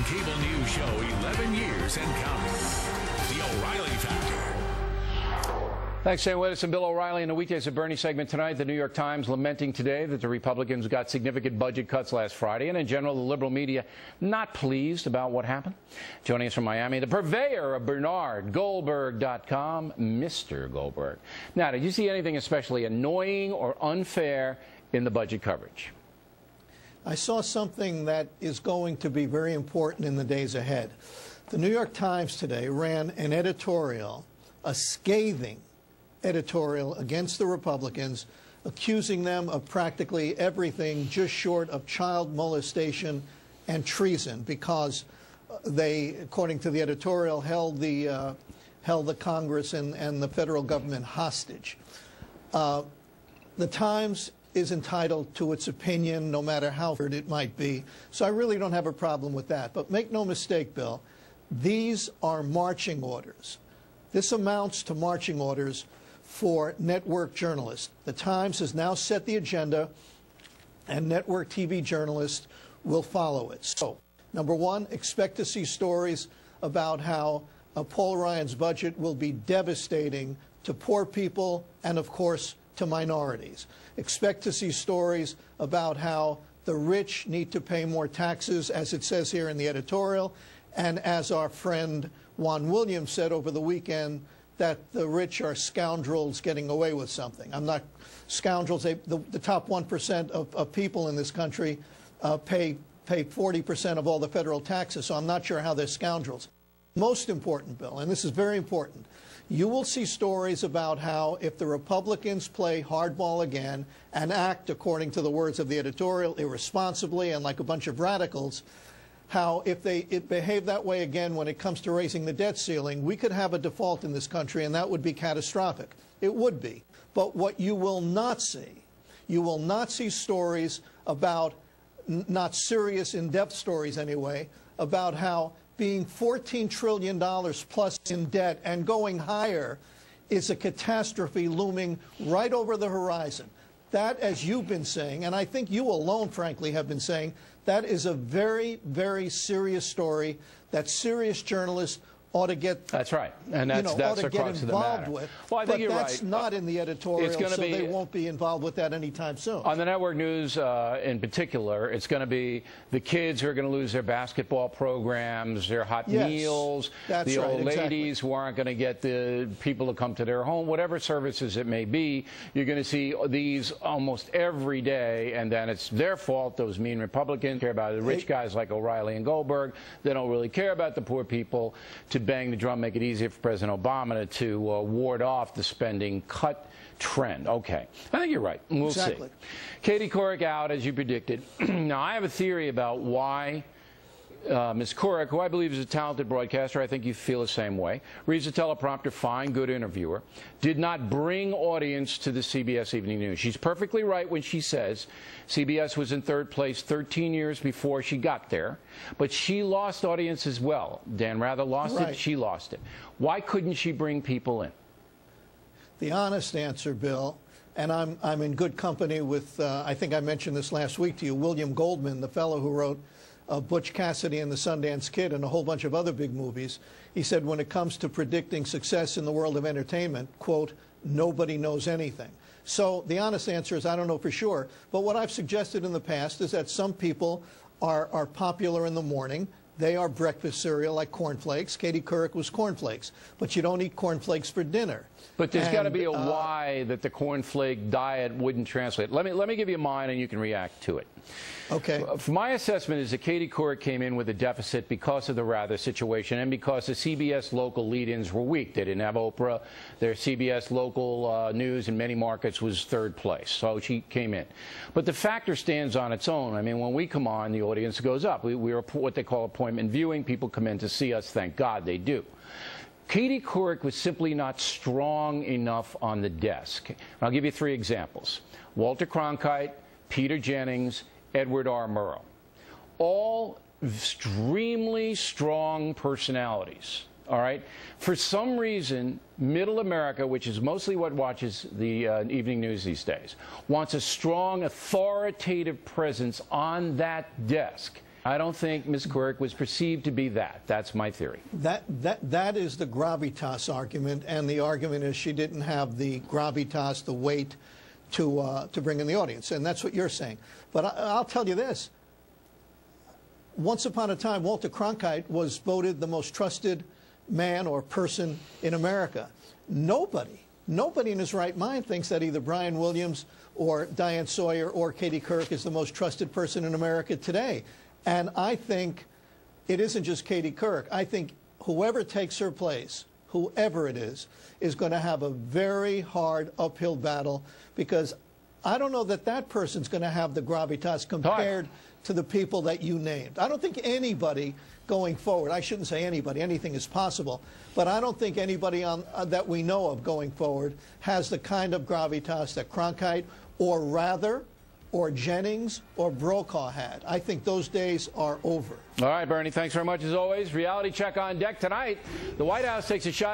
cable news show 11 years and counting. The O'Reilly Factor. Thanks, Sam Wittes and Bill O'Reilly. In the Weekdays at Bernie segment tonight, the New York Times lamenting today that the Republicans got significant budget cuts last Friday, and in general, the liberal media not pleased about what happened. Joining us from Miami, the purveyor of BernardGoldberg.com, Mr. Goldberg. Now, did you see anything especially annoying or unfair in the budget coverage? I saw something that is going to be very important in the days ahead. The New York Times today ran an editorial, a scathing editorial against the Republicans, accusing them of practically everything just short of child molestation and treason, because they, according to the editorial, held the Congress and the federal government hostage. The Times is entitled to its opinion, no matter how hurt it might be. So I really don't have a problem with that. But make no mistake, Bill, these are marching orders. This amounts to marching orders for network journalists. The Times has now set the agenda, and network TV journalists will follow it. So, number one, expect to see stories about how Paul Ryan's budget will be devastating to poor people and, of course, to minorities. Expect to see stories about how the rich need to pay more taxes, as it says here in the editorial, and as our friend Juan Williams said over the weekend, that the rich are scoundrels getting away with something. I'm not scoundrels. The top 1% of people in this country pay 40% of all the federal taxes, so I'm not sure how they're scoundrels. Most important, Bill, and this is very important, you will see stories about how if the Republicans play hardball again and act, according to the words of the editorial, irresponsibly and like a bunch of radicals, how if they behave that way again when it comes to raising the debt ceiling, we could have a default in this country, and that would be catastrophic. It would be. But what you will not see stories about, not serious, in-depth stories anyway, about how being $14 trillion plus in debt and going higher is a catastrophe looming right over the horizon. That, as you've been saying, and I think you alone, frankly, have been saying, that is a very, very serious story that serious journalists ought to get. That's right, and that's ought to get crux of the involved matter. with. Well, I think you're right. But that's not in the editorial, so be, they won't be involved with that anytime soon. On the network news, in particular, it's going to be the kids who are going to lose their basketball programs, their hot meals, the old ladies who aren't going to get the people to come to their home, whatever services it may be. You're going to see these almost every day, and then it's their fault. Those mean Republicans care about the rich guys like O'Reilly and Goldberg. They don't really care about the poor people. To bang the drum, make it easier for President Obama to ward off the spending cut trend. Okay. I think you're right. We'll see. Katie Couric out, as you predicted. Now, I have a theory about why Ms. Couric, who I believe is a talented broadcaster, I think you feel the same way, reads the teleprompter fine, good interviewer, did not bring audience to the CBS Evening News. She's perfectly right when she says CBS was in third place 13 years before she got there, but she lost audience as well. Dan Rather lost it, she lost it. Why couldn't she bring people in? The honest answer, Bill, and I'm in good company with, I think I mentioned this last week to you, William Goldman, the fellow who wrote Butch Cassidy and the Sundance Kid and a whole bunch of other big movies. He said when it comes to predicting success in the world of entertainment, quote, nobody knows anything. So the honest answer is I don't know for sure. But what I've suggested in the past is that some people are popular in the morning. They are breakfast cereal like cornflakes. Katie Couric was cornflakes. But you don't eat cornflakes for dinner. But there's got to be a why that the cornflake diet wouldn't translate. Let me give you mine and you can react to it. Okay. My assessment is that Katie Couric came in with a deficit because of the Rather situation and because the CBS local lead-ins were weak. They didn't have Oprah. Their CBS local news in many markets was third place, so she came in. But the factor stands on its own. I mean, when we come on, the audience goes up. We are what they call appointment viewing. People come in to see us. Thank God they do. Katie Couric was simply not strong enough on the desk. I'll give you 3 examples. Walter Cronkite, Peter Jennings, Edward R. Murrow. All extremely strong personalities, all right? For some reason, middle America, which is mostly what watches the evening news these days, wants a strong, authoritative presence on that desk. I don't think Ms. Quirk was perceived to be that. That's my theory. That is the gravitas argument, and the argument is she didn't have the gravitas, the weight to bring in the audience, and that's what you're saying. But I'll tell you this. Once upon a time, Walter Cronkite was voted the most trusted man or person in America. Nobody in his right mind thinks that either Brian Williams or Diane Sawyer or Katie Couric is the most trusted person in America today. And I think it isn't just Katie Couric. I think whoever takes her place, whoever it is going to have a very hard uphill battle, because I don't know that that person's going to have the gravitas compared to the people that you named. I don't think anybody going forward, I shouldn't say anybody, anything is possible, but I don't think anybody that we know of going forward has the kind of gravitas that Cronkite or Rather or Jennings or Brokaw had. I think those days are over. All right, Bernie, thanks very much as always. Reality Check on deck tonight. The White House takes a shot